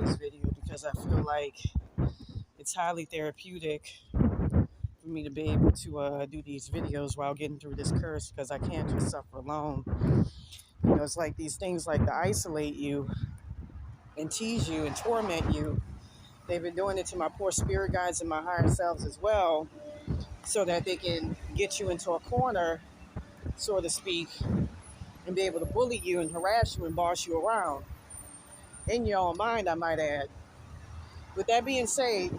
this video because I feel like it's highly therapeutic for me to be able to do these videos while getting through this curse because I can't just suffer alone. You know, it's like these things like to isolate you and tease you and torment you. They've been doing it to my poor spirit guides and my higher selves as well so that they can get you into a corner, so to speak, and be able to bully you and harass you and boss you around. In your own mind, I might add. With that being said,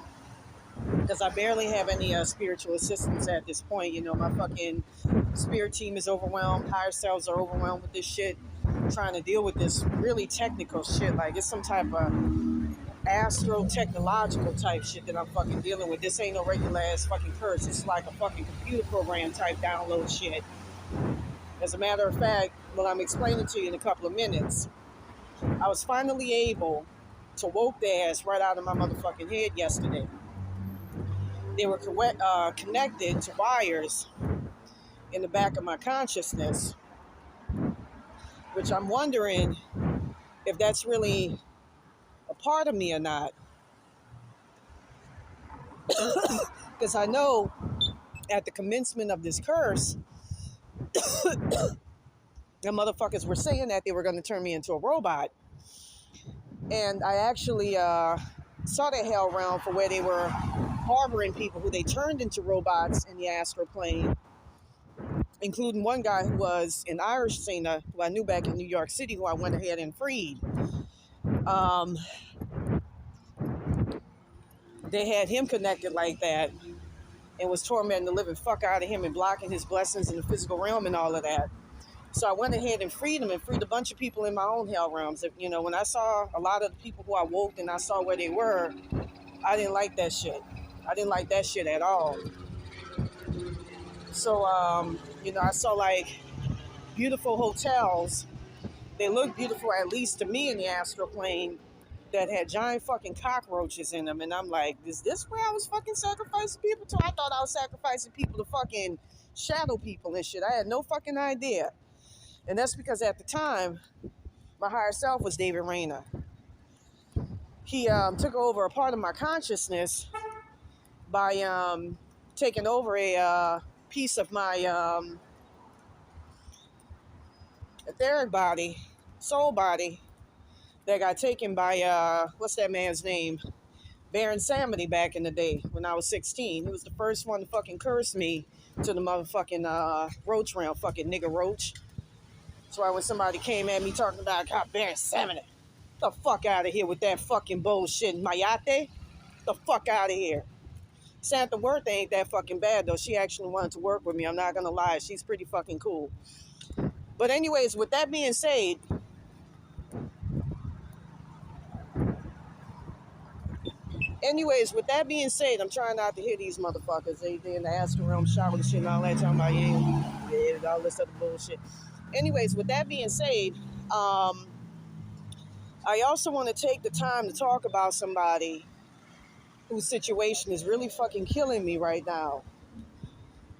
because I barely have any spiritual assistance at this point, you know, my fucking spirit team is overwhelmed, higher selves are overwhelmed with this shit, trying to deal with this really technical shit. Like, it's some type of astro-technological type shit that I'm fucking dealing with. This ain't no regular ass fucking curse. It's like a fucking computer program type download shit. As a matter of fact, what I'm explaining to you in a couple of minutes, I was finally able to woke their ass right out of my motherfucking head yesterday. They were connected to wires in the back of my consciousness, which I'm wondering if that's really a part of me or not. Because I know at the commencement of this curse, the motherfuckers were saying that they were going to turn me into a robot. And I actually saw that hell round for where they were harboring people who they turned into robots in the astral plane, including one guy who was an Irish singer who I knew back in New York City, who I went ahead and freed. They had him connected like that and was tormenting the living fuck out of him and blocking his blessings in the physical realm and all of that. So I went ahead and freed him and freed a bunch of people in my own hell realms. You know, when I saw a lot of the people who I woke and I saw where they were, I didn't like that shit. I didn't like that shit at all. So, you know, I saw like beautiful hotels. They looked beautiful, at least to me, in the astral plane, that had giant fucking cockroaches in them. And I'm like, is this where I was fucking sacrificing people to? I thought I was sacrificing people to fucking shadow people and shit. I had no fucking idea. And that's because at the time, my higher self was David Reina. He took over a part of my consciousness by taking over a piece of my etheric body, soul body, that got taken by, what's that man's name? Baron Samedi back in the day when I was 16. He was the first one to fucking curse me to the motherfucking roach realm, fucking nigga roach. That's why when somebody came at me talking about God, Baron Samedi, the fuck out of here with that fucking bullshit, Mayate. The fuck out of here. Santa Worth ain't that fucking bad though. She actually wanted to work with me. I'm not gonna lie. She's pretty fucking cool. But anyways, with that being said, I'm trying not to hear these motherfuckers. They in the astral realm shower shit and all that, talking about yeah, all this other bullshit. Anyways, with that being said, I also want to take the time to talk about somebody whose situation is really fucking killing me right now.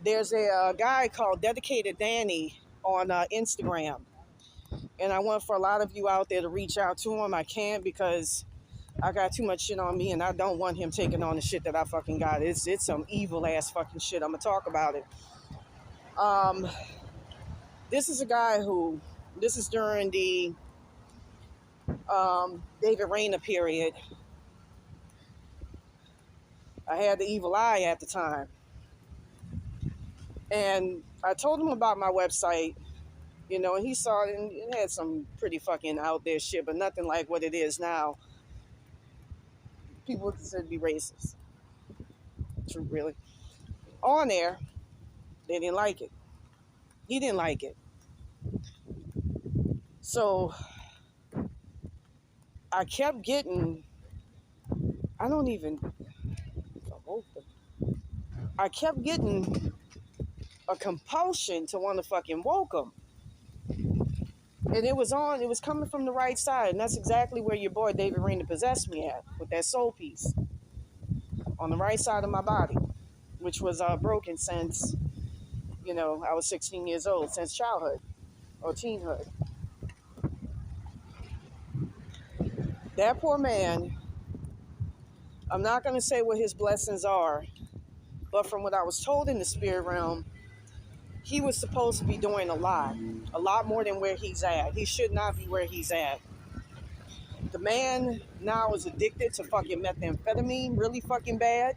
There's a guy called Dedicated Danny on Instagram. And I want for a lot of you out there to reach out to him. I can't because I got too much shit on me and I don't want him taking on the shit that I fucking got. It's some evil ass fucking shit. I'm going to talk about it. This is a guy who, this is during the David Reina period. I had the evil eye at the time. And I told him about my website, you know, and he saw it and it had some pretty fucking out there shit, but nothing like what it is now. People said be racist. True, really. On there, they didn't like it. He didn't like it. So I kept getting, I kept getting a compulsion to want to fucking woke him. And it was coming from the right side. And that's exactly where your boy David Reina possessed me at, with that soul piece. On the right side of my body, which was broken since, you know, I was 16 years old, since childhood or teenhood. That poor man, I'm not going to say what his blessings are, but from what I was told in the spirit realm, he was supposed to be doing a lot more than where he's at. He should not be where he's at. The man now is addicted to fucking methamphetamine, really fucking bad.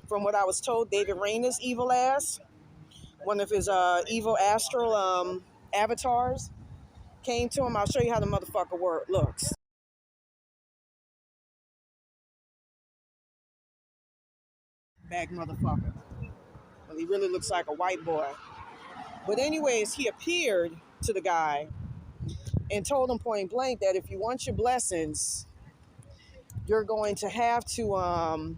From what I was told, David Reina's evil ass, one of his evil astral avatars, came to him. I'll show you how the motherfucker looks. Bag motherfucker. Well, he really looks like a white boy. But anyways, he appeared to the guy and told him point blank that if you want your blessings, you're going to have to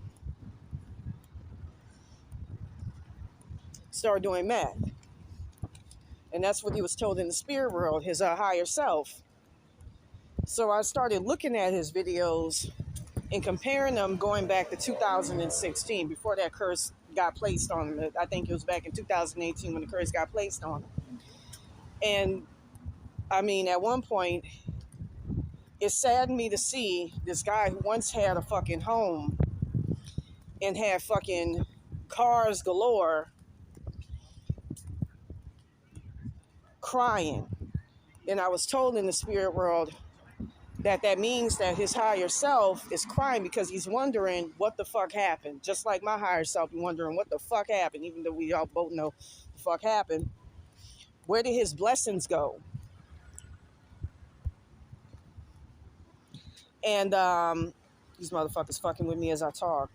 start doing meth. And that's what he was told in the spirit world, his higher self. So I started looking at his videos and comparing them going back to 2016, before that curse got placed on him. I think it was back in 2018 when the curse got placed on him. And I mean, at one point, it saddened me to see this guy who once had a fucking home and had fucking cars galore crying. And I was told in the spirit world that means that his higher self is crying because he's wondering what the fuck happened. Just like my higher self be wondering what the fuck happened, even though we all both know the fuck happened. Where did his blessings go? And these motherfuckers fucking with me as I talk.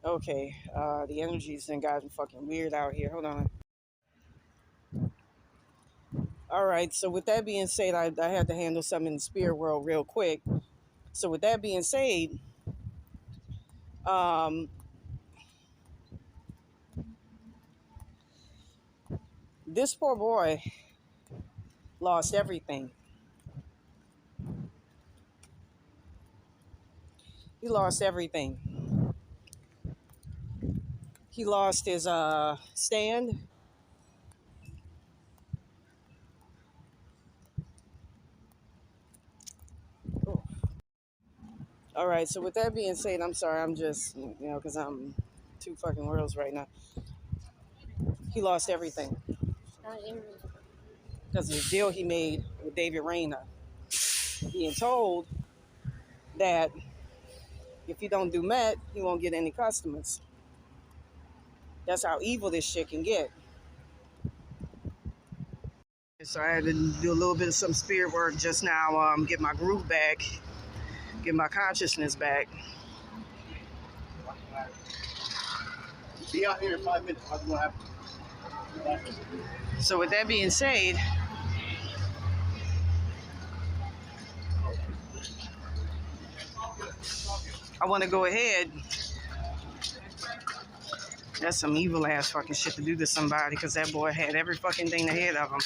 Okay, the energy's then gotten fucking weird out here. Hold on. All right, so with that being said, I had to handle something in the spirit world real quick. So with that being said, this poor boy lost everything. He lost everything. He lost his stand. Oh. All right, so with that being said, I'm sorry, I'm just, because I'm two fucking worlds right now. He lost everything. Because of the deal he made with David Reina. Being told that if you don't do meth, you won't get any customers. That's how evil this shit can get. So I had to do a little bit of some spirit work just now, get my groove back, get my consciousness back. Be out here in 5 minutes. What's going to happen? So with that being said, I want to go ahead. That's some evil ass fucking shit to do to somebody, because that boy had every fucking thing ahead of him.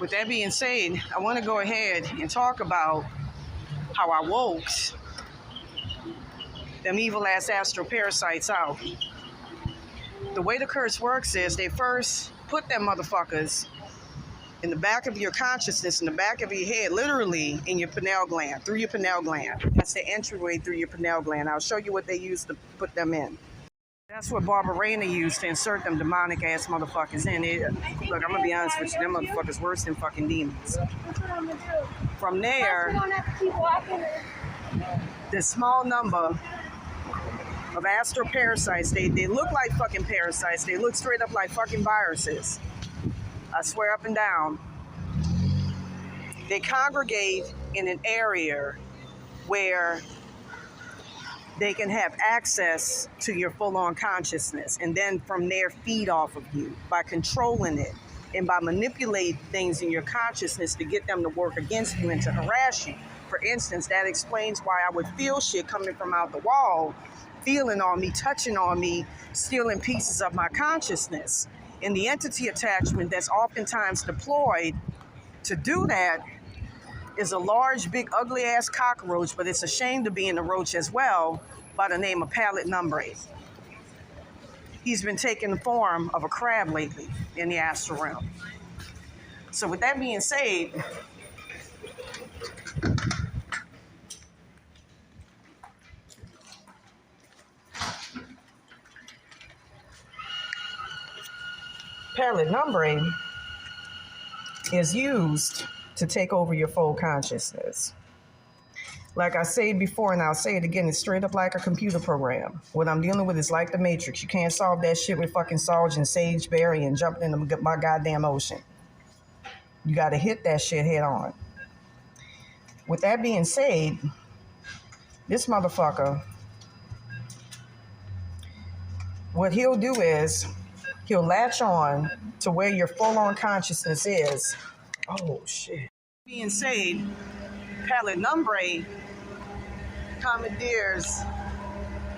With that being said, I want to go ahead and talk about how I woke them evil ass astral parasites out. The way the curse works is they first put them motherfuckers in the back of your consciousness, in the back of your head, literally in your pineal gland, through your pineal gland. That's the entryway through your pineal gland. I'll show you what they used to put them in. That's what Reina used to insert them demonic ass motherfuckers in. Look, I'm gonna be honest with you, them motherfuckers worse than fucking demons. From there, the small number of astral parasites, they look like fucking parasites. They look straight up like fucking viruses. I swear up and down. They congregate in an area where they can have access to your full-on consciousness, and then from there feed off of you by controlling it and by manipulating things in your consciousness to get them to work against you and to harass you. For instance, that explains why I would feel shit coming from out the wall, feeling on me, touching on me, stealing pieces of my consciousness. And the entity attachment that's oftentimes deployed To do that is a large, big, ugly-ass cockroach, but it's ashamed of being a roach as well, by the name of Pallet Numbre. He's been taking the form of a crab lately in the astral realm. So with that being said, Pallet Numbre is used to take over your full consciousness. Like I said before, and I'll say it again, it's straight up like a computer program. What I'm dealing with is like the Matrix. You can't solve that shit with fucking Sarge and Sage Berry and jumping into my goddamn ocean. You got to hit that shit head on. With that being said, this motherfucker, what he'll do is he'll latch on to where your full-on consciousness is. Oh, shit. Being said, Pallet Numbre commandeers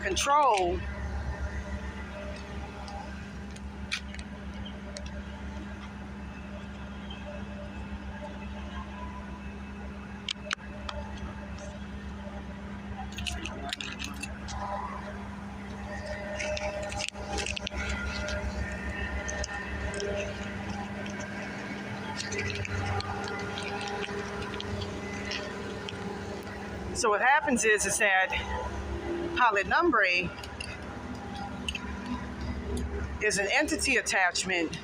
control So what happens is that Pallet Numbre is an entity attachment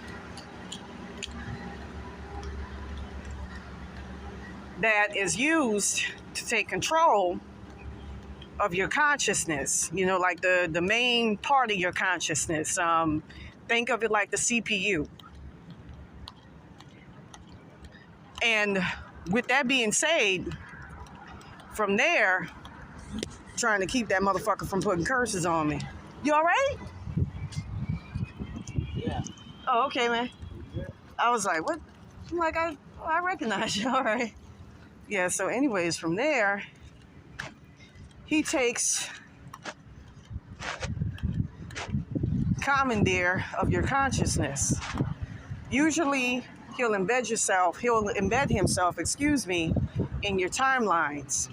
that is used to take control of your consciousness, you know, like the main part of your consciousness. Think of it like the CPU. And with that being said, from there, trying to keep that motherfucker from putting curses on me. You all right? Yeah. Oh, okay, man. I was like, what? I'm like, I recognize you. All right. Yeah, so anyways, from there, he takes commandeer of your consciousness. Usually, he'll embed himself, in your timelines.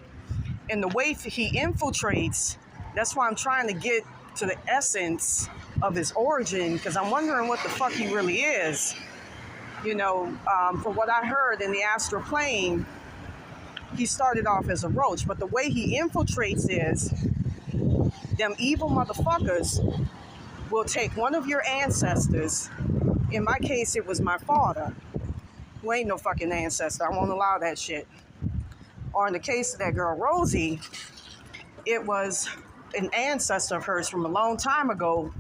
And the way he infiltrates, that's why I'm trying to get to the essence of his origin, because I'm wondering what the fuck he really is. You know, from what I heard in the astral plane, he started off as a roach, but the way he infiltrates is them evil motherfuckers will take one of your ancestors. In my case, it was my father, who ain't no fucking ancestor. I won't allow that shit. Or in the case of that girl, Rosie, it was an ancestor of hers from a long time ago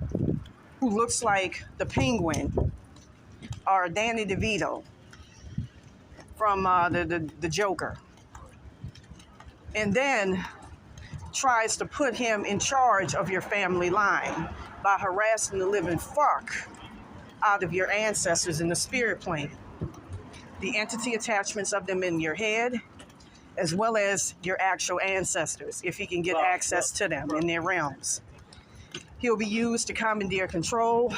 who looks like the Penguin or Danny DeVito from the Joker. And then tries to put him in charge of your family line by harassing the living fuck out of your ancestors in the spirit plane. The entity attachments of them in your head, as well as your actual ancestors, if he can get access to them in their realms. He'll be used to commandeer control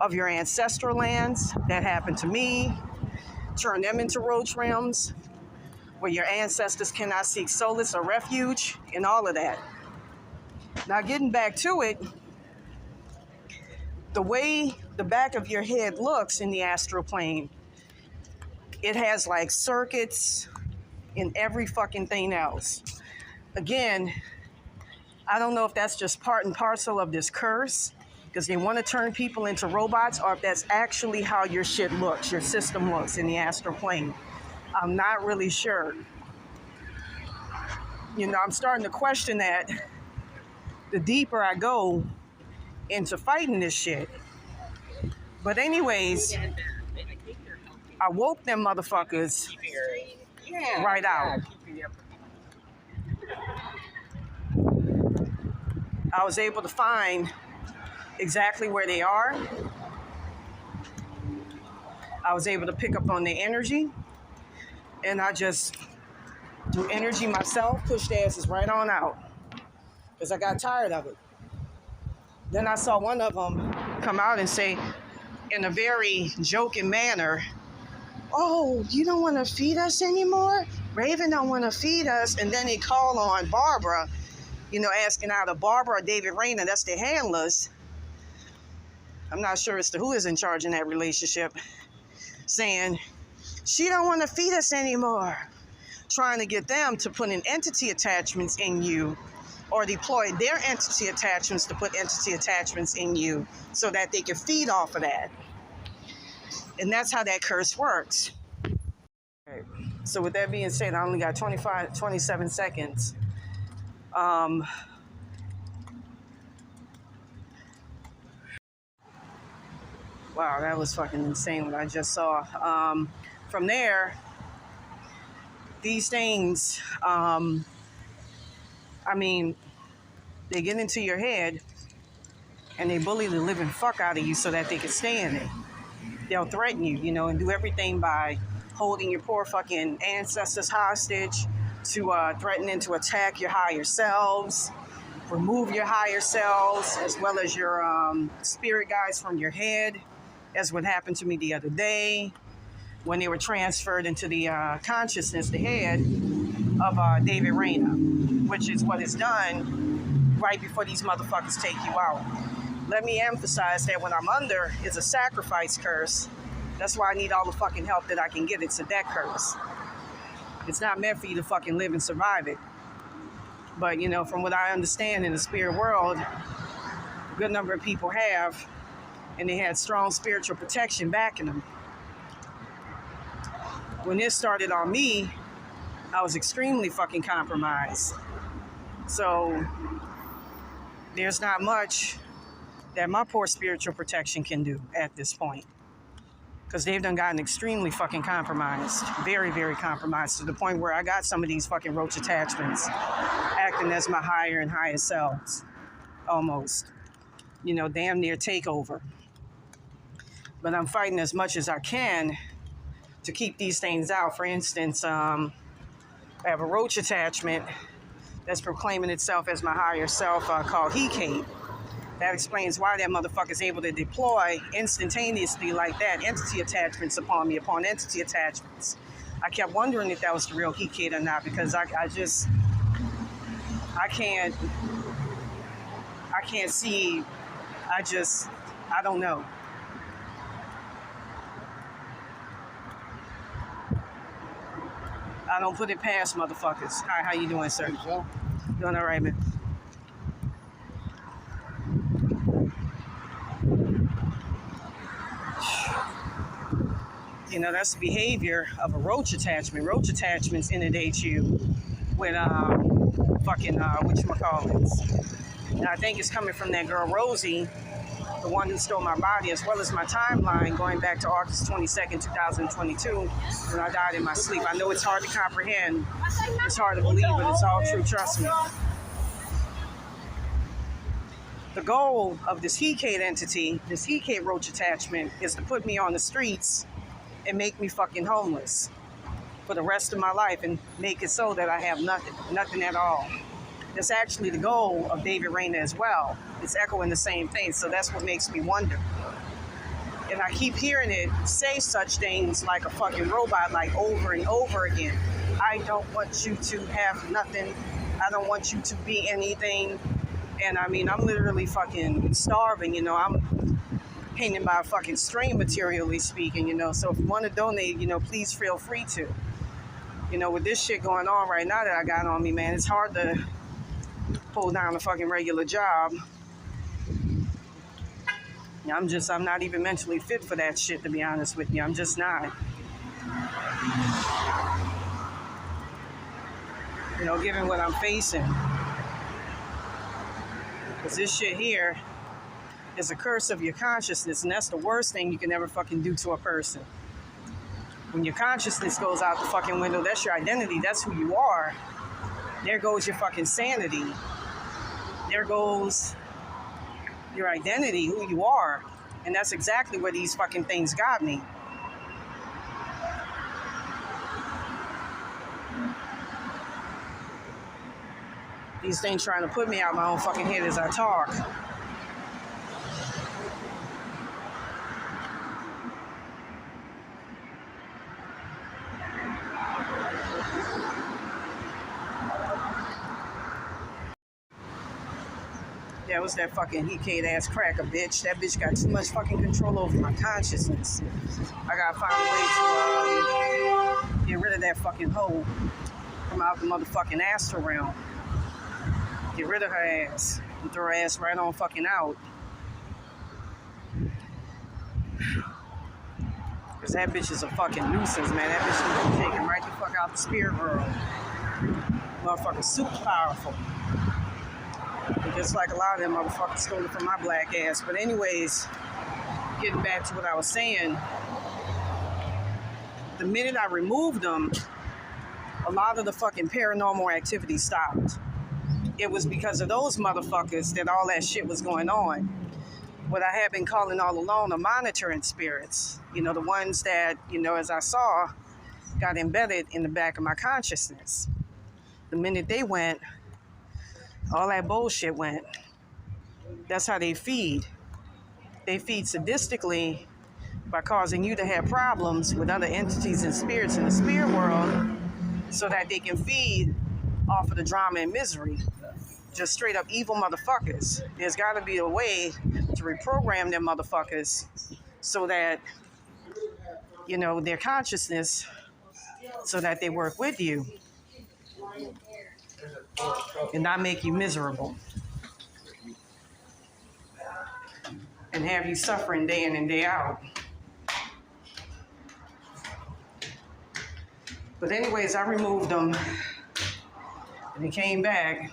of your ancestral lands. That happened to me. Turn them into roach realms where your ancestors cannot seek solace or refuge, and all of that. Now, getting back to it, the way the back of your head looks in the astral plane, it has like circuits and every fucking thing else. Again, I don't know if that's just part and parcel of this curse, because they want to turn people into robots, or if that's actually how your shit looks, your system looks in the astral plane. I'm not really sure. You know, I'm starting to question that the deeper I go into fighting this shit. But anyways, I woke them motherfuckers right out. I was able to find exactly where they are. I was able to pick up on their energy. And I just, through energy myself, pushed their asses right on out. Because I got tired of it. Then I saw one of them come out and say, in a very joking manner, oh, you don't want to feed us anymore? Raven don't want to feed us. And then they call on Barbara, asking out of Barbara or David Reina, that's their handlers. I'm not sure as to who is in charge in that relationship, saying, she don't want to feed us anymore. Trying to get them to put in entity attachments in you, or deploy their entity attachments to put entity attachments in you so that they can feed off of that. And that's how that curse works. Okay. So with that being said, I only got 27 seconds. Wow, that was fucking insane what I just saw. From there, these things, they get into your head and they bully the living fuck out of you so that they can stay in it. They'll threaten you, and do everything by holding your poor fucking ancestors hostage, to threatening to attack your higher selves, remove your higher selves, as well as your spirit guides from your head, as what happened to me the other day when they were transferred into the consciousness, the head of David Reina, which is what is done right before these motherfuckers take you out. Let me emphasize that when I'm under is a sacrifice curse. That's why I need all the fucking help that I can get. It's a death curse. It's not meant for you to fucking live and survive it. But, from what I understand in the spirit world, a good number of people have, and they had strong spiritual protection backing them. When this started on me, I was extremely fucking compromised. So there's not much that my poor spiritual protection can do at this point. Because they've done gotten extremely fucking compromised. Very, very compromised, to the point where I got some of these fucking roach attachments acting as my higher and higher selves. Almost. Damn near takeover. But I'm fighting as much as I can to keep these things out. For instance, I have a roach attachment that's proclaiming itself as my higher self called Hekate. That explains why that motherfucker's able to deploy instantaneously like that, entity attachments upon me, upon entity attachments. I kept wondering if that was the real Hekate or not, because I can't see, I don't know. I don't put it past motherfuckers. Hi, how you doing, sir? Doing all right, man. That's the behavior of a roach attachment. Roach attachments inundate you with whatchamacallits. And I think it's coming from that girl Rosie, the one who stole my body, as well as my timeline going back to August 22nd, 2022, when I died in my sleep. I know it's hard to comprehend. It's hard to believe, but it's all true. Trust me. The goal of this Hekate entity, this Hekate roach attachment, is to put me on the streets and make me fucking homeless for the rest of my life, and make it so that I have nothing at all. That's actually the goal of David Reina as well. It's echoing the same thing, so that's what makes me wonder. And I keep hearing it say such things like a fucking robot, like over and over again. I don't want you to have nothing. I don't want you to be anything. And I'm literally fucking starving, I'm hanging by a fucking string, materially speaking, So if you want to donate, please feel free to. With this shit going on right now that I got on me, man, it's hard to pull down a fucking regular job. I'm not even mentally fit for that shit, to be honest with you. I'm just not. Given what I'm facing. Because this shit here is a curse of your consciousness, and that's the worst thing you can ever fucking do to a person. When your consciousness goes out the fucking window, that's your identity, that's who you are. There goes your fucking sanity. There goes your identity, who you are. And that's exactly where these fucking things got me. These things trying to put me out my own fucking head as I talk. That was that fucking Hekate ass cracker bitch. That bitch got too much fucking control over my consciousness. I gotta find a way to get rid of that fucking hoe from out the motherfucking astral realm. Get rid of her ass and throw her ass right on fucking out. Cause that bitch is a fucking nuisance, man. That bitch needs to be taken right the fuck out the spirit world. Motherfucker's super powerful. And just like a lot of them motherfuckers stole it from my black ass. But anyways, getting back to what I was saying, the minute I removed them, a lot of the fucking paranormal activity stopped. It was because of those motherfuckers that all that shit was going on. What I have been calling all along are monitoring spirits. You know, the ones that, you know, as I saw, got embedded in the back of my consciousness. The minute they went, all that bullshit went. That's how they feed. They feed sadistically by causing you to have problems with other entities and spirits in the spirit world so that they can feed off of the drama and misery. Just straight up evil motherfuckers. There's got to be a way to reprogram them motherfuckers so that, you know, their consciousness, so that they work with you and not make you miserable and have you suffering day in and day out. But anyways, I removed them and they came back.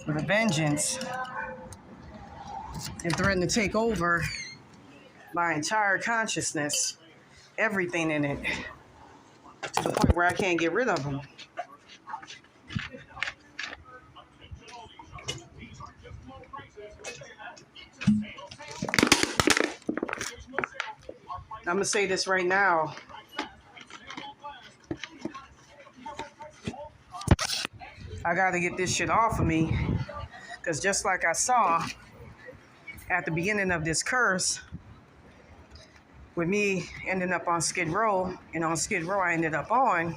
With a vengeance and threatened to take over my entire consciousness, everything in it, to the point where I can't get rid of them. I'm gonna say this right now. I gotta get this shit off of me, because just like I saw at the beginning of this curse, with me ending up on Skid Row, and on Skid Row I ended up on,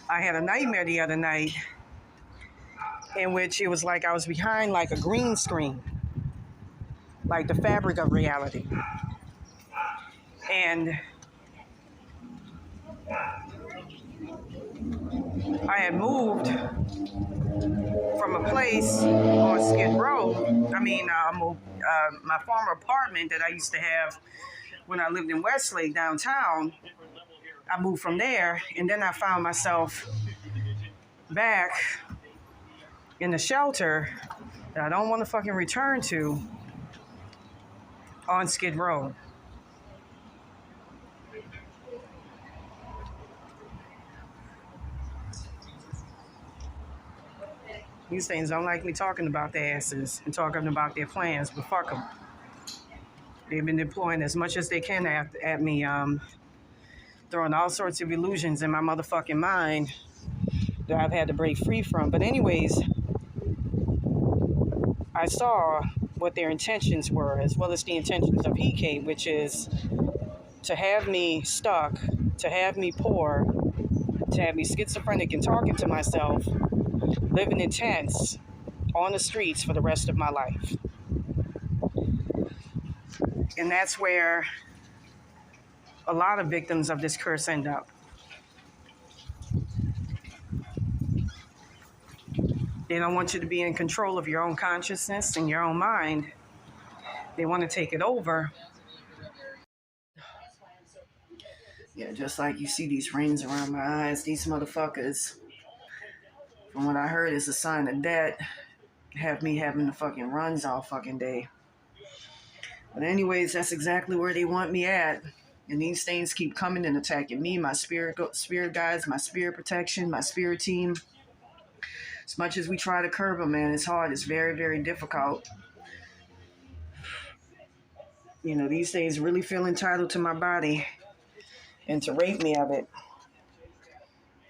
I had a nightmare the other night in which it was like I was behind like a green screen, like the fabric of reality. And I had moved from a place on Skid Row. My former apartment that I used to have when I lived in Westlake downtown. I moved from there, and then I found myself back in the shelter that I don't want to fucking return to on Skid Row. These things don't like me talking about their asses and talking about their plans, but fuck them. They've been deploying as much as they can at me, throwing all sorts of illusions in my motherfucking mind that I've had to break free from. But anyways, I saw what their intentions were, as well as the intentions of Hekate, which is to have me stuck, to have me poor, to have me schizophrenic and talking to myself, living in tents on the streets for the rest of my life. And that's where a lot of victims of this curse end up. They don't want you to be in control of your own consciousness and your own mind. They want to take it over. Yeah, just like you see these rings around my eyes, these motherfuckers, from what I heard, is a sign of death. Have me having the fucking runs all fucking day. But anyways, that's exactly where they want me at. And these things keep coming and attacking me, my spirit guides, my spirit protection, my spirit team. As much as we try to curb them, man, it's hard. It's very, very difficult. You know, these things really feel entitled to my body and to rape me of it.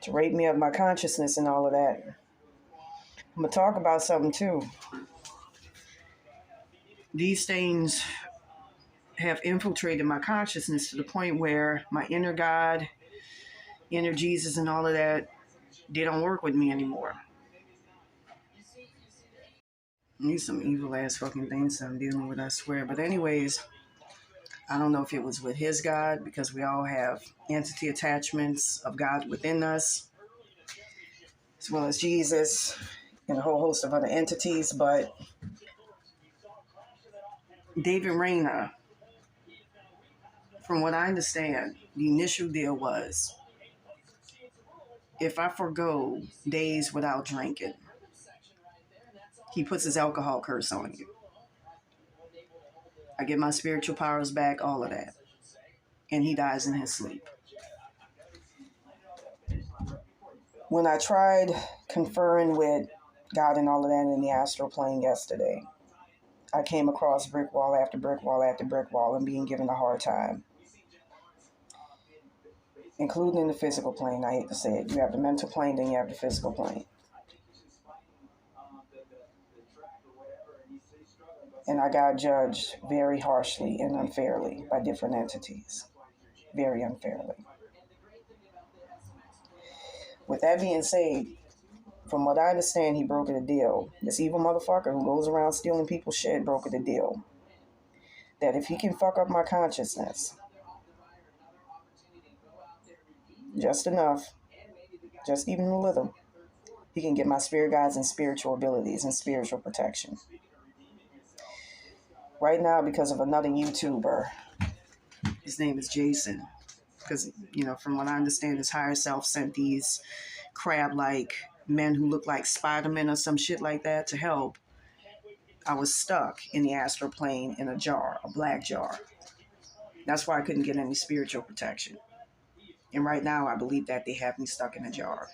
To rape me of my consciousness and all of that. I'm going to talk about something too. These things have infiltrated my consciousness to the point where my inner God, inner Jesus, and all of that, they don't work with me anymore. These some evil ass fucking things I'm dealing with, I swear. But anyways, I don't know if it was with his God, because we all have entity attachments of God within us, as well as Jesus and a whole host of other entities. But David Reina, from what I understand, the initial deal was, if I forgo days without drinking, he puts his alcohol curse on you. I get my spiritual powers back, all of that. And he dies in his sleep. When I tried conferring with God and all of that in the astral plane yesterday, I came across brick wall after brick wall after brick wall and being given a hard time, including in the physical plane. I hate to say it. You have the mental plane, then you have the physical plane. And I got judged very harshly and unfairly by different entities. Very unfairly. With that being said, from what I understand, he brokered a deal. This evil motherfucker who goes around stealing people's shit brokered a deal that if he can fuck up my consciousness just enough, just even a little, he can get my spirit guides and spiritual abilities and spiritual protection. Right now, because of another YouTuber, his name is Jason, because, from what I understand, his higher self sent these crab-like men who look like Spider-Man or some shit like that to help. I was stuck in the astral plane in a jar, a black jar. That's why I couldn't get any spiritual protection. And right now, I believe that they have me stuck in a jar.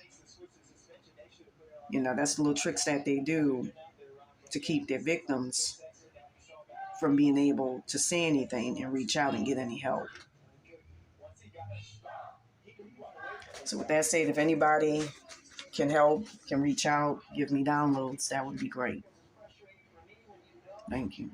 That's the little tricks that they do to keep their victims from being able to say anything and reach out and get any help. So with that said, if anybody can help, can reach out, give me downloads, that would be great. Thank you.